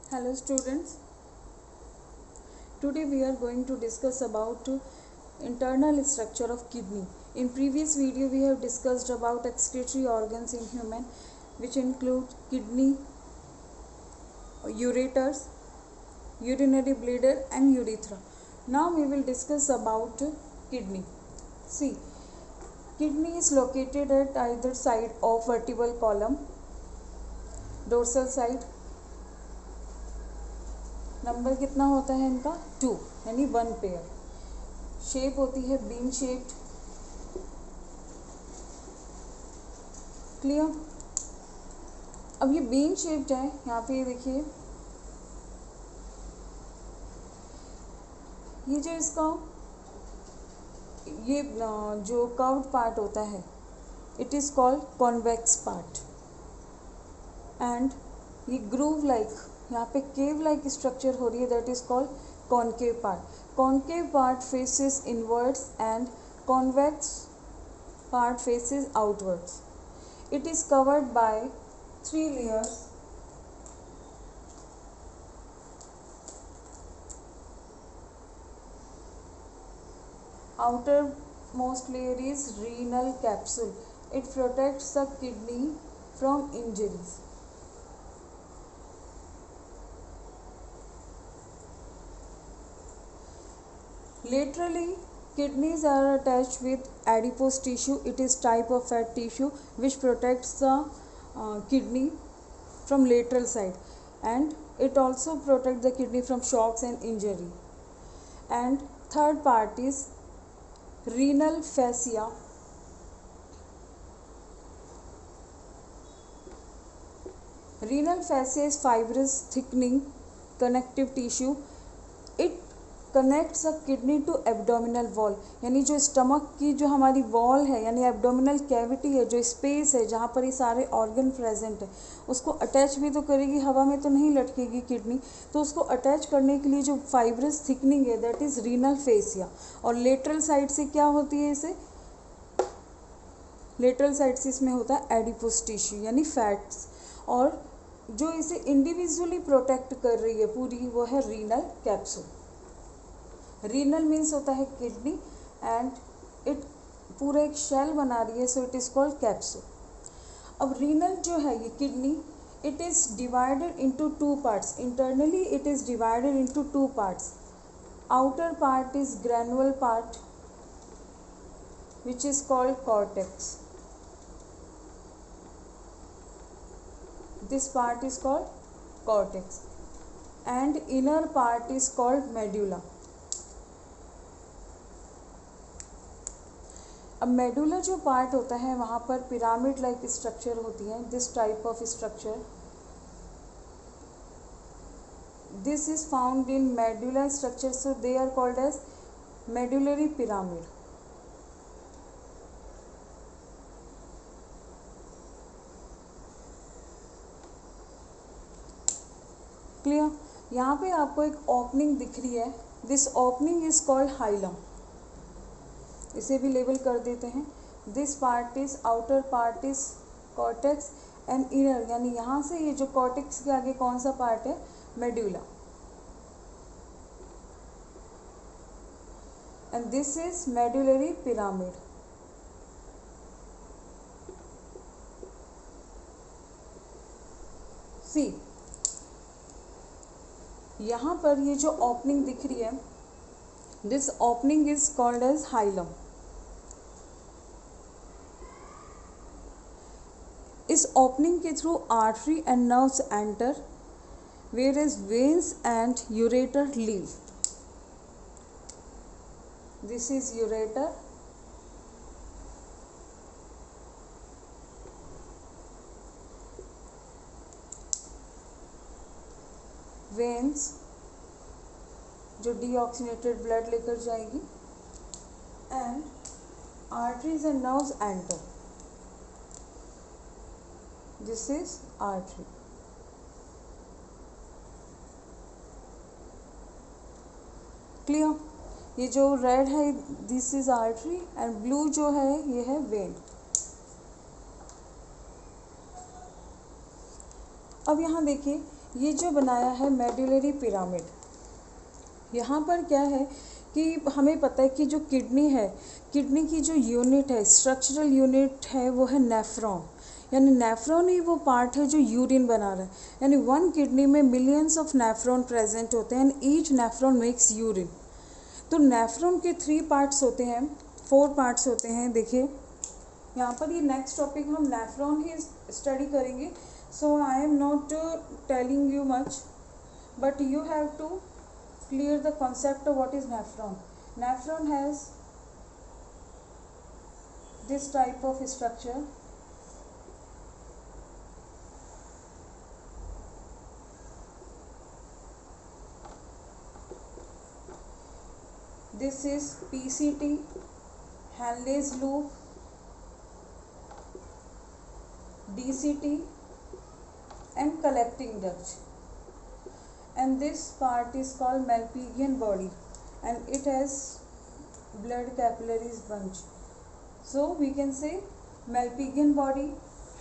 Hello students, today we are going to discuss about internal structure of kidney. In previous video we have discussed about excretory organs in human, which include kidney, ureters, urinary bladder and urethra. Now we will discuss about kidney. See, kidney is located at either side of vertebral column, dorsal side. Number कितना होता है इनका 2 यानी 1 pair. Shape होती है bean shaped. Clear. अब ये bean shaped है. यहाँ पे देखिए, ये जो इसका ये जो कर्व्ड पार्ट होता है, it is called convex part. And ये ग्रूव लाइक, यहाँ पे केव लाइक स्ट्रक्चर हो रही है, that is called concave part. Concave part faces inwards and convex part faces outwards. It is covered by 3 layers. Outermost layer is renal capsule. It protects the kidney from injuries. Laterally, kidneys are attached with adipose tissue. It is type of fat tissue which protects the kidney from lateral side, and it also protects the kidney from shocks and injury. And third part is renal fascia. Renal fascia is fibrous, thickening, connective tissue. It connects the kidney to abdominal wall, यानी जो stomach की जो हमारी wall है, यानी abdominal cavity है, जो space है जहाँ पर ये सारे ऑर्गन प्रेजेंट है, उसको अटैच भी तो करेगी, हवा में तो नहीं लटकेगी किडनी. तो उसको अटैच करने के लिए जो फाइब्रस थिकनिंग है, दैट इज रीनल फेसिया. और लेटरल साइड से क्या होती है, इसे लेटरल साइड से इसमें होता है एडिपोस टिश्यू यानी फैट्स. और जो इसे इंडिविजुअली प्रोटेक्ट कर रही है पूरी, वो है रीनल कैप्सूल. रीनल मीन्स होता है किडनी, एंड इट पूरा एक शेल बना रही है, so it is called capsule. अब रीनल जो है ये kidney, it is divided into 2 parts. Internally it is divided into 2 parts. Outer part is granular part which is called cortex. This part is called cortex, and inner part is called medulla. अब medulla जो part होता है, वहाँ पर pyramid like structure होती है. This type of structure, this is found in medulla structure, so they are called as medullary pyramid. Clear. यहाँ पे आपको एक ओपनिंग दिख रही है. This opening is called hilum. इसे भी लेबल कर देते हैं. This part is outer part is cortex and inner, यानी यहाँ से ये जो कॉर्टेक्स के आगे कौन सा पार्ट है, medulla. And this is medullary pyramid. See, यहाँ पर ये जो ओपनिंग दिख रही है, this opening is called as hilum. इस ओपनिंग के through artery and nerves enter, where is veins and ureter leave. This is ureter, veins जो डीऑक्सीनेटेड ब्लड लेकर जाएगी, and arteries and nerves enter. This is artery. Clear. ये जो red है, this is artery, and blue जो है ये है वेन. अब यहाँ देखिए, ये जो बनाया है मेडुलरी पिरामिड, यहाँ पर क्या है कि हमें पता है कि जो किडनी है, किडनी की जो यूनिट है, स्ट्रक्चरल यूनिट है, वो है नेफ्रॉन। यानी नेफ्रॉन ही वो पार्ट है जो यूरिन बना रहा है। यानी वन किडनी में मिलियंस ऑफ नेफ्रॉन प्रेजेंट होते हैं and each nephron makes urine. तो नेफ्रॉन के 3 पार्ट्स होते हैं, 4 पार्ट्स होते हैं। देखिए यहाँ पर ये नेक्स्ट टॉपिक हम नेफ्रॉन ही स्टडी करेंगे, so I am not telling you much, but you have to clear the concept of what is nephron. Nephron has this type of structure. This is PCT, Henle's loop, DCT and collecting duct. And this part is called Malpighian body and it has blood capillaries bunch. So we can say Malpighian body,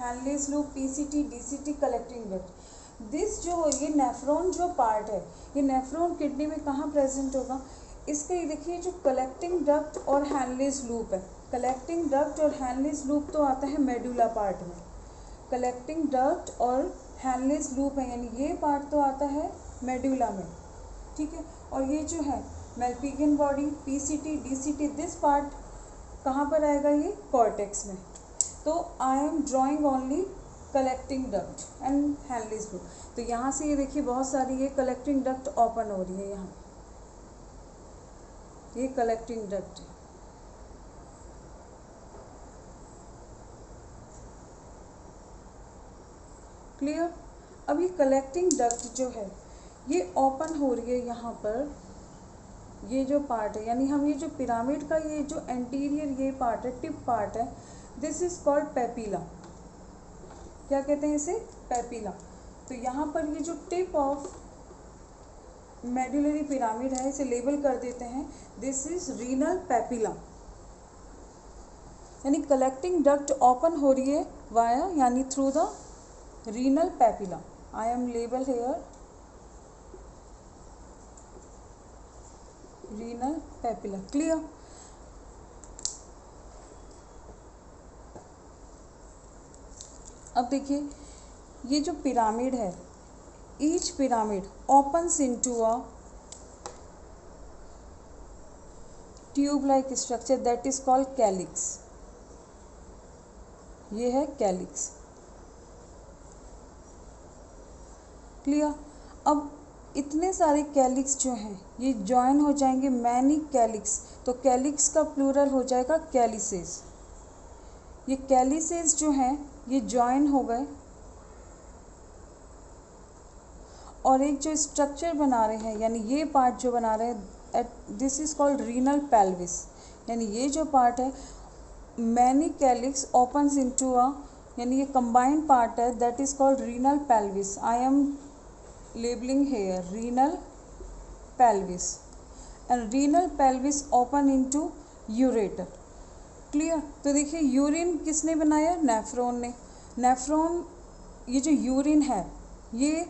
Henle's loop, PCT, DCT, collecting duct. This जो ये nephron जो part है, ये nephron kidney में कहाँ present होगा? इसका ये देखिए जो कलेक्टिंग डक्ट और हैनलेस लूप है, कलेक्टिंग डक्ट और हैनलेस लूप तो आता है मेडुला पार्ट में, कलेक्टिंग डक्ट और हैनलेस लूप है, यानी ये पार्ट तो आता है मेडुला में, ठीक है। और ये जो है malpighian body, PCT, DCT, this part कहाँ पर आएगा? ये कॉर्टेक्स में। तो I am drawing only collecting duct and Henle's loop. तो यहाँ से ये देखिए बहुत सारी ये कलेक्टिंग डक्ट ओपन हो रही है, यहाँ ये कलेक्टिंग डक्ट है। क्लियर? अब ये कलेक्टिंग डक्ट जो है ये ओपन हो रही है यहाँ पर, ये जो पार्ट है, यानी हम ये जो पिरामिड का ये जो एंटीरियर ये पार्ट है, टिप पार्ट है, दिस इज कॉल्ड पेपिला। क्या कहते हैं इसे? पेपिला। तो यहाँ पर ये जो टिप ऑफ मेडुलरी पिरामिड है इसे लेबल कर देते हैं, दिस इज रीनल पेपिला। यानी कलेक्टिंग डक्ट ओपन हो रही है वाया यानी through the renal papilla. I am label here renal papilla. Clear? अब देखिए ये जो पिरामिड है, each pyramid opens into a tube like structure that is called calyx. ये है कैलिक्स। क्लियर? अब इतने सारे कैलिक्स जो हैं ये जॉइन हो जाएंगे मैनी कैलिक्स, तो कैलिक्स का प्लूरल हो जाएगा कैलिसेस। ये कैलिसेस जो हैं ये जॉइन हो गए और एक जो स्ट्रक्चर बना रहे हैं, यानी ये पार्ट जो बना रहे हैं, this is called renal pelvis. यानी ये जो पार्ट है many calyx opens into a, यानी ये कंबाइंड पार्ट है, that is called renal pelvis. I am labeling here renal pelvis and renal pelvis open into ureter। Clear? तो देखिए urine किसने बनाया? नेफ्रॉन ने। नेफ्रॉन ये जो यूरिन है ये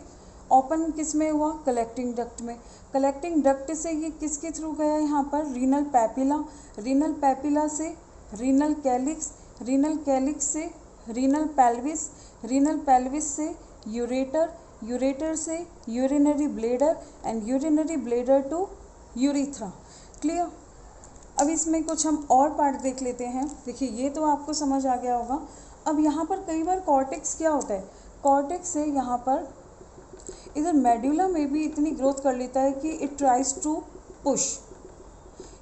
ओपन किस में हुआ? कलेक्टिंग डक्ट में। कलेक्टिंग डक्ट से ये किसके थ्रू गया? यहाँ पर रीनल पेपिला, रीनल पेपिला से रीनल कैलिक्स, रीनल कैलिक्स से रीनल पेल्विस, रीनल पेल्विस से यूरेटर, यूरेटर से urinary bladder and urinary bladder to urethra. Clear? अब इसमें कुछ हम और पार्ट देख लेते हैं। देखिए ये तो आपको समझ आ गया होगा। अब यहाँ पर कई बार कॉर्टेक्स क्या होता है? कॉर्टेक्स से यहाँ पर इधर मेडुला में भी इतनी ग्रोथ कर लेता है कि इट ट्राइज टू पुश।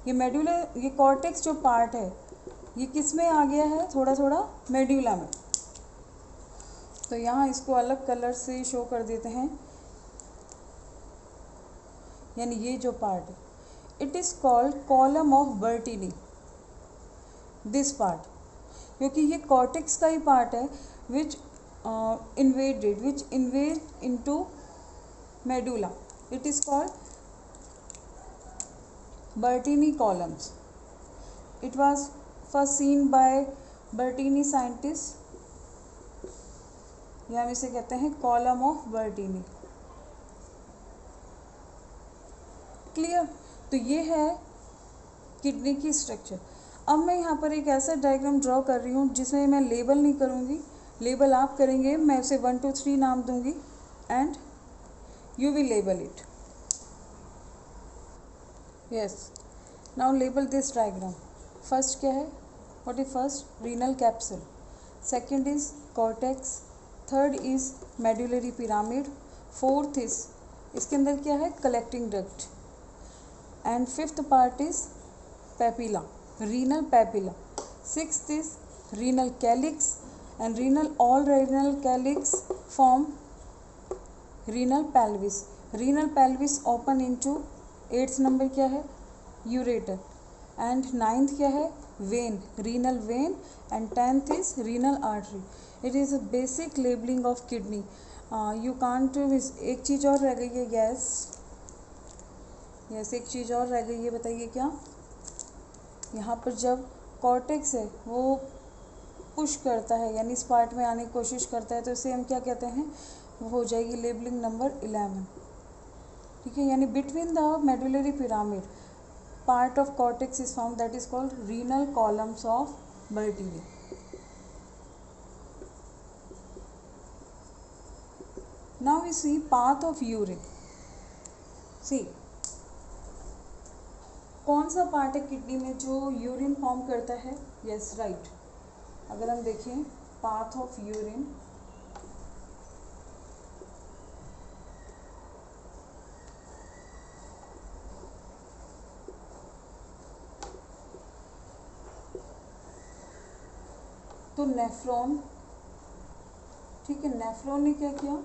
ये मेडुला, ये कॉर्टेक्स जो पार्ट है ये किस में आ गया है? थोड़ा थोड़ा मेडुला में। तो यहाँ इसको अलग कलर से शो कर देते हैं। यानी ये जो पार्ट है it is called column of Bertini, this part, क्योंकि ये कॉर्टेक्स का ही पार्ट है which invade into medulla. It is called Bertini columns. It was first seen by Bertini scientist, या हम इसे कहते हैं कॉलम ऑफ बर्टीनी। क्लियर। तो ये है किडनी की स्ट्रक्चर। अब मैं यहाँ पर एक ऐसा डायग्राम ड्रॉ कर रही हूँ जिसमें मैं लेबल नहीं करूँगी, लेबल आप करेंगे, मैं उसे 1 2 3 नाम दूँगी and you will label it. Yes, now label this diagram. First क्या है, what is first? Renal capsule. Second is cortex. Third is medullary pyramid. Fourth is, इसके अंदर क्या है? Collecting duct. And fifth part is papilla, renal papilla. Sixth is renal calyx and all renal calyx form renal pelvis. Renal pelvis open into 8th number क्या है? Ureter. And 9th क्या है? When, renal vein. And 10th is renal artery. It is a basic labelling of kidney. You can't. एक चीज़ और रह गई है, yes एक चीज़ और रह गई है, बताइए क्या? यहाँ पर जब कॉर्टेक्स है वो पुश करता है, यानी इस पार्ट में आने की कोशिश करता है, तो इसे हम क्या कहते हैं? वो हो जाएगी लेबलिंग नंबर 11। ठीक है, यानी between the medullary pyramid part of cortex is found, that is called renal columns of vertebrae. Now we see path of urine. See, कौन सा पार्ट है किडनी में जो यूरिन फॉर्म करता है? Yes right. अगर हम देखें पाथ ऑफ यूरिन, तो नेफ्रॉन, ठीक है, नेफ्रॉन ने क्या किया?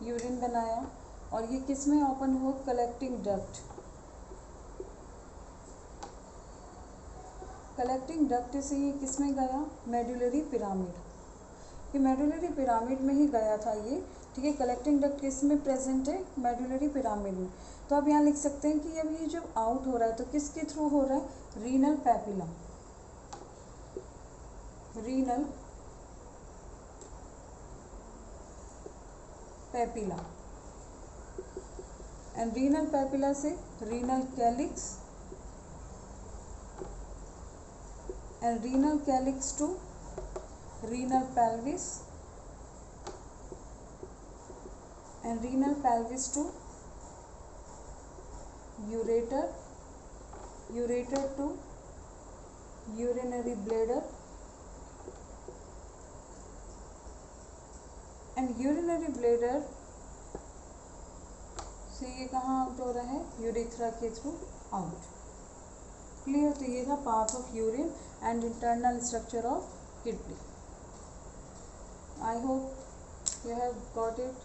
यूरिन बनाया। और ये किस में ओपन हुआ? Collecting duct. कलेक्टिंग डक्ट से ये किस में गया? Medullary pyramid. ये मेडुलरी पिरामिड में ही गया था ये। ठीक है, कलेक्टिंग डक्ट किस में प्रेजेंट है? मेडुलरी पिरामिड में। तो आप यहाँ लिख सकते हैं कि अब ये जब आउट हो रहा है तो किसके थ्रू हो रहा है? Renal papilla. Renal papilla. And renal papilla से renal calyx and renal calyx to renal pelvis and renal pelvis to ureter, ureter to urinary bladder and urinary bladder से ये कहाँ आउट हो रहा है? यूरेथ्रा के थ्रू आउट। क्लियर। तो ये था path of urine and internal structure of kidney. I hope you have got it.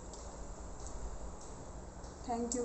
Thank you.